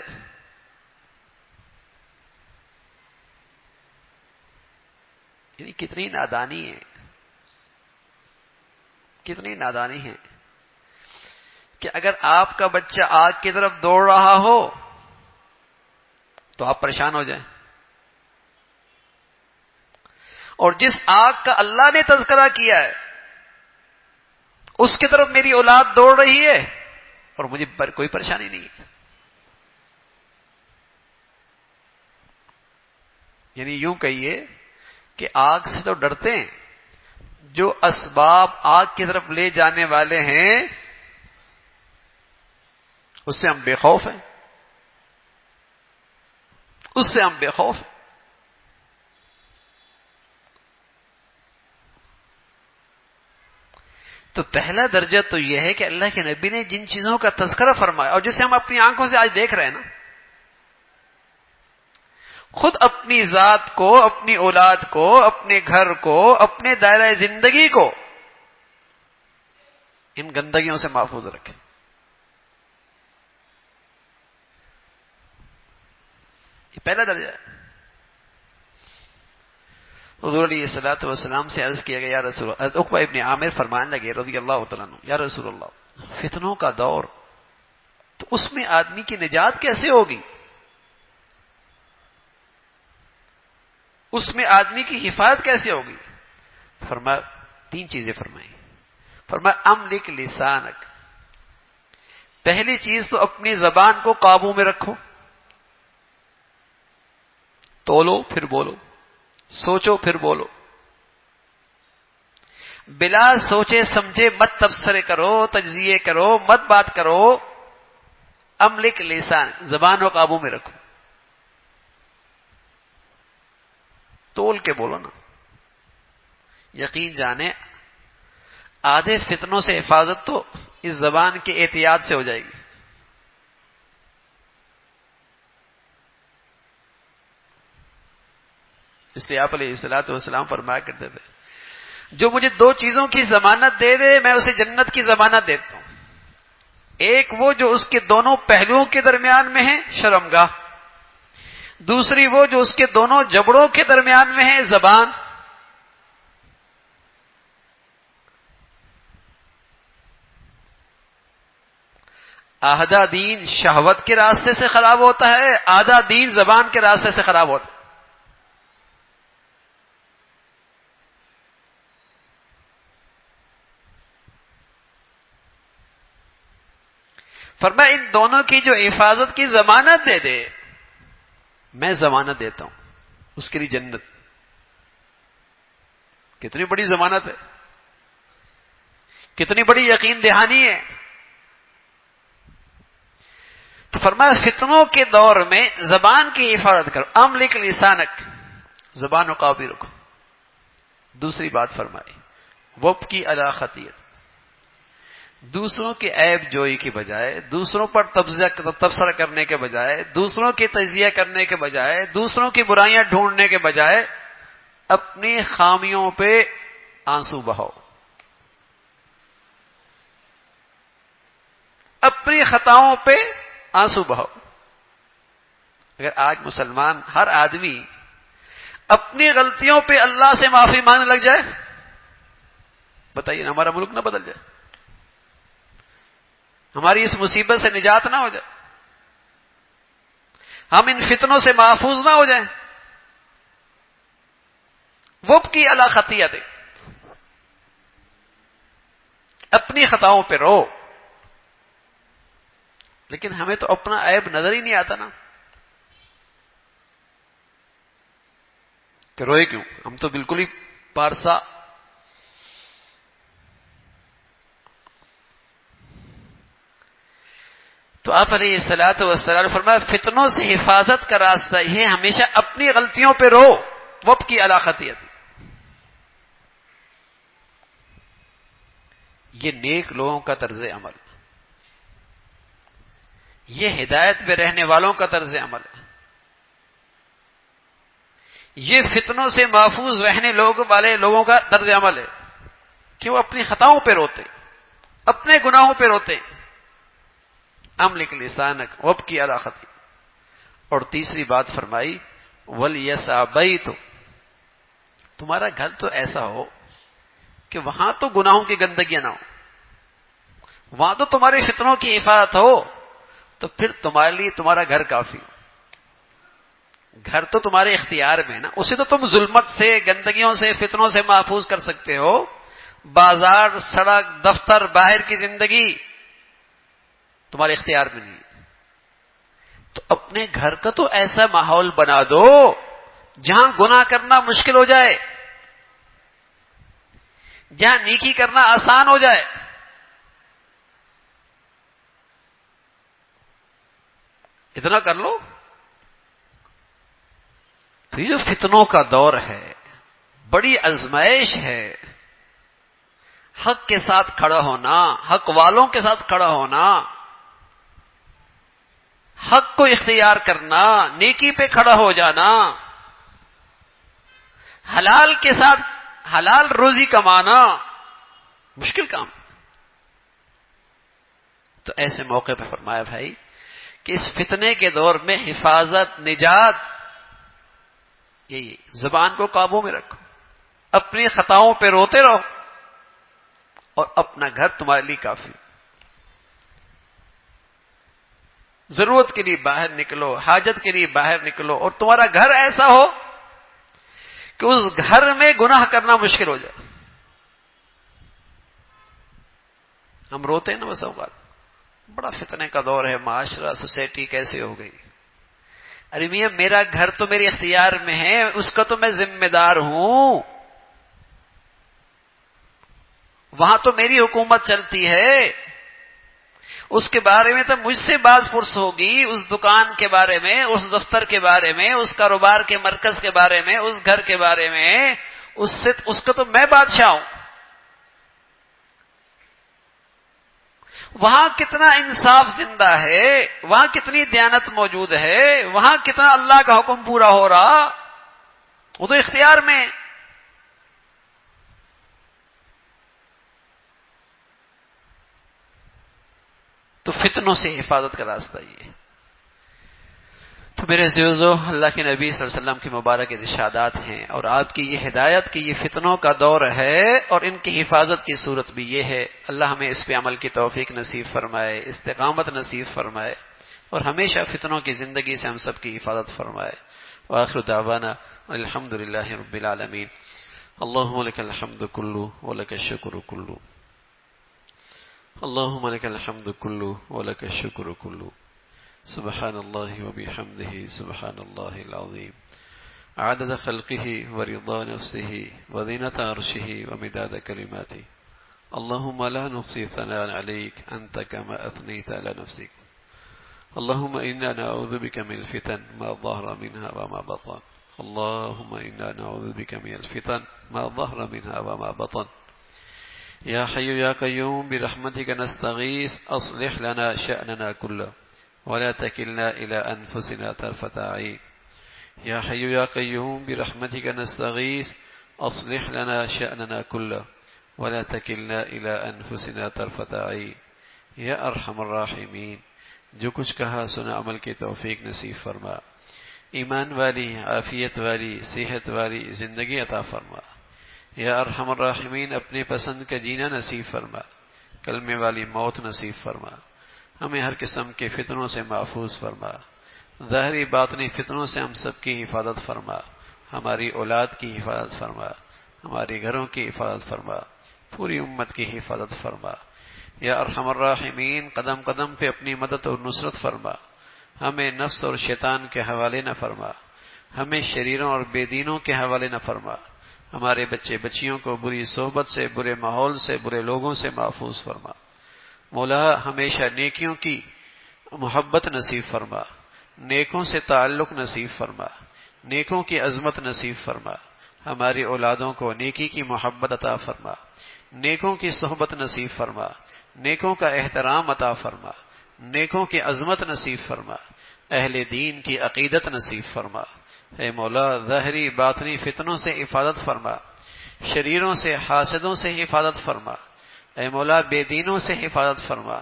یعنی کتنی نادانی ہے، کتنی نادانی ہے کہ اگر آپ کا بچہ آگ کی طرف دوڑ رہا ہو تو آپ پریشان ہو جائیں، اور جس آگ کا اللہ نے تذکرہ کیا ہے اس کی طرف میری اولاد دوڑ رہی ہے اور مجھے کوئی پریشانی نہیں ہے. یعنی یوں کہیے کہ آگ سے تو ڈرتے ہیں، جو اسباب آگ کی طرف لے جانے والے ہیں اس سے ہم بے خوف ہیں، اس سے ہم بے خوف ہیں. تو پہلا درجہ تو یہ ہے کہ اللہ کے نبی نے جن چیزوں کا تذکرہ فرمایا اور جسے ہم اپنی آنکھوں سے آج دیکھ رہے ہیں نا، خود اپنی ذات کو، اپنی اولاد کو، اپنے گھر کو، اپنے دائرہ زندگی کو ان گندگیوں سے محفوظ رکھیں. یہ پہلا درجہ ہے. حضور علیہ الصلوۃ والسلام سے عرض کیا گیا، یا رسول اللہ، عقبہ ابن عامر فرمانے لگے رضی اللہ تعالیٰ عنہ، یا رسول اللہ، فتنوں کا دور، تو اس میں آدمی کی نجات کیسے ہوگی؟ اس میں آدمی کی حفاظت کیسے ہوگی؟ فرمایا تین چیزیں فرمائیں. فرمایا املک لسانک، پہلی چیز تو اپنی زبان کو قابو میں رکھو، تولو پھر بولو، سوچو پھر بولو، بلا سوچے سمجھے مت تبصرے کرو، تجزیے کرو، مت بات کرو. املک لسان، زبان کو قابو میں رکھو، تول کے بولو نا. یقین جانے آدھے فتنوں سے حفاظت تو اس زبان کے احتیاط سے ہو جائے گی. اس لیے آپ علیہ الصلوۃ والسلام فرمایا کرتے تھے جو مجھے دو چیزوں کی ضمانت دے دے میں اسے جنت کی ضمانت دیتا ہوں. ایک وہ جو اس کے دونوں پہلوؤں کے درمیان میں ہے شرمگاہ، دوسری وہ جو اس کے دونوں جبڑوں کے درمیان میں ہے زبان. آدھا دین شہوت کے راستے سے خراب ہوتا ہے، آدھا دین زبان کے راستے سے خراب ہوتا ہے. فرمایا ان دونوں کی جو حفاظت کی ضمانت دے دے میں ضمانت دیتا ہوں اس کے لیے جنت. کتنی بڑی ضمانت ہے، کتنی بڑی یقین دہانی ہے. تو فرمایا فتنوں کے دور میں زبان کی حفاظت کرو. املک لسانک، زبان و قابی رکھو. دوسری بات فرمائی وابکی علی خطیئۃ، دوسروں کے عیب جوئی کی بجائے، دوسروں پر تبصرہ کرنے کے بجائے، دوسروں کی تجزیہ کرنے کے بجائے، دوسروں کی برائیاں ڈھونڈنے کے بجائے اپنی خامیوں پہ آنسو بہاؤ، اپنی خطاؤں پہ آنسو بہاؤ. اگر آج مسلمان ہر آدمی اپنی غلطیوں پہ اللہ سے معافی مانگنے لگ جائے، بتائیے ہمارا ملک نہ بدل جائے، ہماری اس مصیبت سے نجات نہ ہو جائے، ہم ان فتنوں سے محفوظ نہ ہو جائیں. وابکی علی خطیئۃ، اپنی خطاؤں پہ رو. لیکن ہمیں تو اپنا عیب نظر ہی نہیں آتا نا کہ روئے کیوں، ہم تو بالکل ہی پارسا. تو آپ علیہ الصلوۃ والسلام نے فرمایا فتنوں سے حفاظت کا راستہ یہ ہمیشہ اپنی غلطیوں پہ رو. وابکی علی خطیئۃ، یہ نیک لوگوں کا طرز عمل، یہ ہدایت پہ رہنے والوں کا طرز عمل ہے. یہ فتنوں سے محفوظ رہنے والے لوگوں کا طرز عمل ہے کہ وہ اپنی خطاؤں پہ روتے، اپنے گناہوں پہ روتے. املک لسانک وابکی علی خطیئۃ. اور تیسری بات فرمائی ولیسع بیت، تمہارا گھر تو ایسا ہو کہ وہاں تو گناہوں کی گندگیاں نہ ہو، وہاں تو تمہاری فتنوں کی حفاظت ہو، تو پھر تمہارے لیے تمہارا گھر کافی ہو. گھر تو تمہارے اختیار میں ہے نا، اسے تو تم ظلمت سے، گندگیوں سے، فتنوں سے محفوظ کر سکتے ہو. بازار، سڑک، دفتر، باہر کی زندگی تمہارے اختیار میں نہیں. تو اپنے گھر کا تو ایسا ماحول بنا دو جہاں گناہ کرنا مشکل ہو جائے، جہاں نیکی کرنا آسان ہو جائے. اتنا کر لو. تو یہ جو فتنوں کا دور ہے، بڑی آزمائش ہے. حق کے ساتھ کھڑا ہونا، حق والوں کے ساتھ کھڑا ہونا، حق کو اختیار کرنا، نیکی پہ کھڑا ہو جانا، حلال کے ساتھ حلال روزی کمانا مشکل کام. تو ایسے موقع پہ فرمایا بھائی کہ اس فتنے کے دور میں حفاظت، نجات یہی، زبان کو قابو میں رکھو، اپنی خطاؤں پہ روتے رہو، اور اپنا گھر تمہارے لیے کافی. ضرورت کے لیے باہر نکلو، حاجت کے لیے باہر نکلو، اور تمہارا گھر ایسا ہو کہ اس گھر میں گناہ کرنا مشکل ہو جائے. ہم روتے ہیں نا بس اوقات، بڑا فتنے کا دور ہے، معاشرہ، سوسائٹی کیسے ہو گئی. ارے میاں میرا گھر تو میرے اختیار میں ہے، اس کا تو میں ذمہ دار ہوں، وہاں تو میری حکومت چلتی ہے، اس کے بارے میں تو مجھ سے باز پرس ہوگی، اس دکان کے بارے میں، اس دفتر کے بارے میں، اس کاروبار کے مرکز کے بارے میں، اس گھر کے بارے میں، اس کا تو میں بادشاہ ہوں. وہاں کتنا انصاف زندہ ہے، وہاں کتنی دیانت موجود ہے، وہاں کتنا اللہ کا حکم پورا ہو رہا، وہ تو اختیار میں. تو فتنوں سے حفاظت کا راستہ یہ ہے. تو میرے عزیزو، اللہ کے نبی صلی اللہ علیہ وسلم کی مبارک ارشادات ہیں، اور آپ کی یہ ہدایت کہ یہ فتنوں کا دور ہے اور ان کی حفاظت کی صورت بھی یہ ہے. اللہ ہمیں اس پہ عمل کی توفیق نصیب فرمائے، استقامت نصیب فرمائے، اور ہمیشہ فتنوں کی زندگی سے ہم سب کی حفاظت فرمائے. وآخر دعوانا الحمد للہ رب العالمین. اللہم لک الحمد کلو ولک الشکر کلو. اللہم لک الحمد کلو ولک الشکر کلو. سبحان اللہ وبحمدہ سبحان اللہ العظیم. عدد خلقہ ورضا نفسہ وزینة عرشہ ومداد کلماتہ. اللہم لا نحصی ثناء علیک انت کما اثنیت علی نفسک. اللہم انا نعوذ بک من الفتن ما ظہر منها وما بطن. اللہم انا نعوذ بک من الفتن ما ظہر منها وما بطن. یا حی یا قیوم برحمتک نستغیث اصلح لنا شأننا کله ولا تكلنا إلى أنفسنا طرفة عين. يا حي يا قيوم برحمتك نستغيث أصلح لنا شأننا كله ولا تكلنا إلى أنفسنا طرفة عين. یا ارحم الراحمین، جو کچھ کہا سنا عمل کی توفیق نصیب فرما. ایمان والی، عافیت والی، صحت والی زندگی عطا فرما. یا ارحم الراحمین، اپنے پسند کا جینا نصیب فرما، کلمے والی موت نصیب فرما. ہمیں ہر قسم کے فتنوں سے محفوظ فرما. ظاہری باطنی فتنوں سے ہم سب کی حفاظت فرما. ہماری اولاد کی حفاظت فرما، ہمارے گھروں کی حفاظت فرما، پوری امت کی حفاظت فرما. یا ارحم الراحمین، قدم قدم پہ اپنی مدد اور نصرت فرما. ہمیں نفس اور شیطان کے حوالے نہ فرما، ہمیں شریروں اور بے دینوں کے حوالے نہ فرما. ہمارے بچے بچیوں کو بری صحبت سے، برے ماحول سے، برے لوگوں سے محفوظ فرما. مولا ہمیشہ نیکیوں کی محبت نصیب فرما، نیکوں سے تعلق نصیب فرما، نیکوں کی عظمت نصیب فرما. ہماری اولادوں کو نیکی کی محبت عطا فرما، نیکوں کی صحبت نصیب فرما، نیکوں کا احترام عطا فرما، نیکوں کی عظمت نصیب فرما، اہل دین کی عقیدت نصیب فرما. اے مولا ظاہری باطنی فتنوں سے حفاظت فرما، شریروں سے، حاسدوں سے حفاظت فرما. اے مولا بے دینوں سے حفاظت فرما،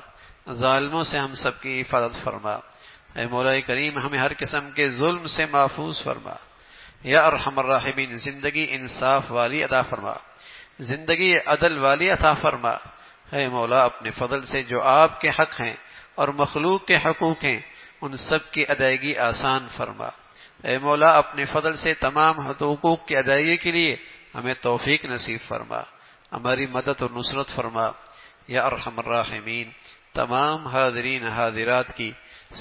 ظالموں سے ہم سب کی حفاظت فرما. اے مولا کریم ہمیں ہر قسم کے ظلم سے محفوظ فرما. یا ارحم الراحمین، زندگی انصاف والی عطا فرما، زندگی عدل والی عطا فرما. اے مولا اپنے فضل سے جو آپ کے حق ہیں اور مخلوق کے حقوق ہیں ان سب کی ادائیگی آسان فرما. اے مولا اپنے فضل سے تمام حقوق کی ادائیگی کے لیے ہمیں توفیق نصیب فرما، ہماری مدد اور نصرت فرما. یا ارحم الراحمین، تمام حاضرین حاضرات کی،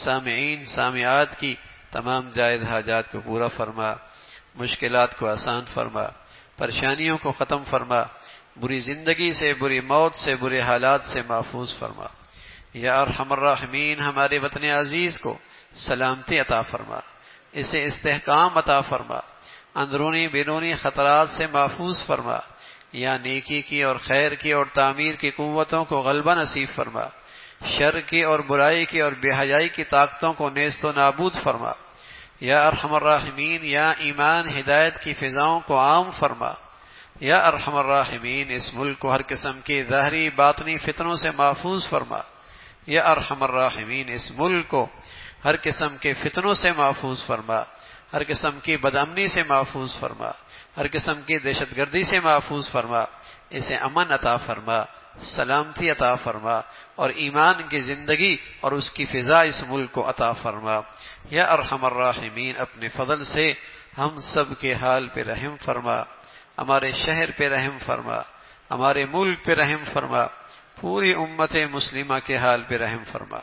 سامعین سامعات کی تمام جائز حاجات کو پورا فرما، مشکلات کو آسان فرما، پریشانیوں کو ختم فرما، بری زندگی سے، بری موت سے، برے حالات سے محفوظ فرما. یا ارحم الراحمین، ہمارے وطن عزیز کو سلامتی عطا فرما، اسے استحکام عطا فرما، اندرونی بیرونی خطرات سے محفوظ فرما. یا نیکی کی اور خیر کی اور تعمیر کی قوتوں کو غلبہ نصیب فرما، شر کی اور برائی کی اور بے حیائی کی طاقتوں کو نیست و نابود فرما. یا ارحم الراحمین، یا ایمان ہدایت کی فضاؤں کو عام فرما. یا ارحم الراحمین، اس ملک کو ہر قسم کی ظاہری باطنی فتنوں سے محفوظ فرما. یا ارحم الراحمین، اس ملک کو ہر قسم کے فتنوں سے محفوظ فرما، ہر قسم کی بدامنی سے محفوظ فرما، ہر قسم کی دہشت گردی سے محفوظ فرما. اسے امن عطا فرما، سلامتی عطا فرما، اور ایمان کی زندگی اور اس کی فضا اس ملک کو عطا فرما. یا ارحم الراحمین، اپنے فضل سے ہم سب کے حال پہ رحم فرما، ہمارے شہر پہ رحم فرما، ہمارے ملک پہ رحم فرما، پوری امت مسلمہ کے حال پہ رحم فرما.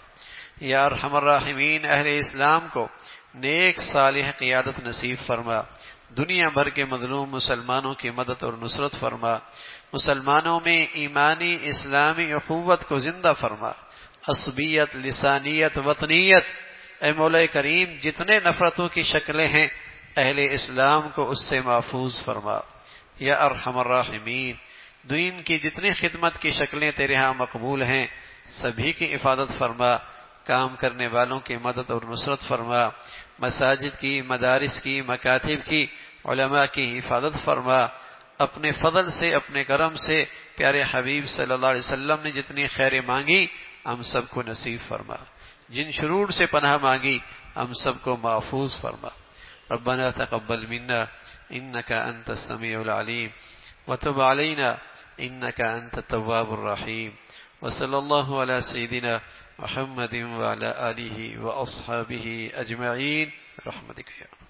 یا ارحم الراحمین، اہل اسلام کو نیک صالح قیادت نصیب فرما، دنیا بھر کے مظلوم مسلمانوں کی مدد اور نصرت فرما، مسلمانوں میں ایمانی اسلامی اخوت کو زندہ فرما، عصبیت، لسانیت، وطنیت. اے مولا کریم جتنے نفرتوں کی شکلیں ہیں اہل اسلام کو اس سے محفوظ فرما. یا ارحم الراحمین، دین کی جتنی خدمت کی شکلیں تیرے ہاں مقبول ہیں سبھی کی حفاظت فرما، کام کرنے والوں کی مدد اور نصرت فرما، مساجد کی، مدارس کی، مکاتب کی، علماء کی حفاظت فرما، اپنے فضل سے، اپنے کرم سے پیارے حبیب صلی اللہ علیہ وسلم نے جتنی خیریں مانگی ہم سب کو نصیب فرما، جن شرور سے پناہ مانگی ہم سب کو محفوظ فرما۔ ربنا تقبل منا انك انت السميع العليم وتب علينا انك انت التواب الرحيم، وصلى الله على سيدنا محمد وعلى آله واصحابه اجمعين برحمتك يا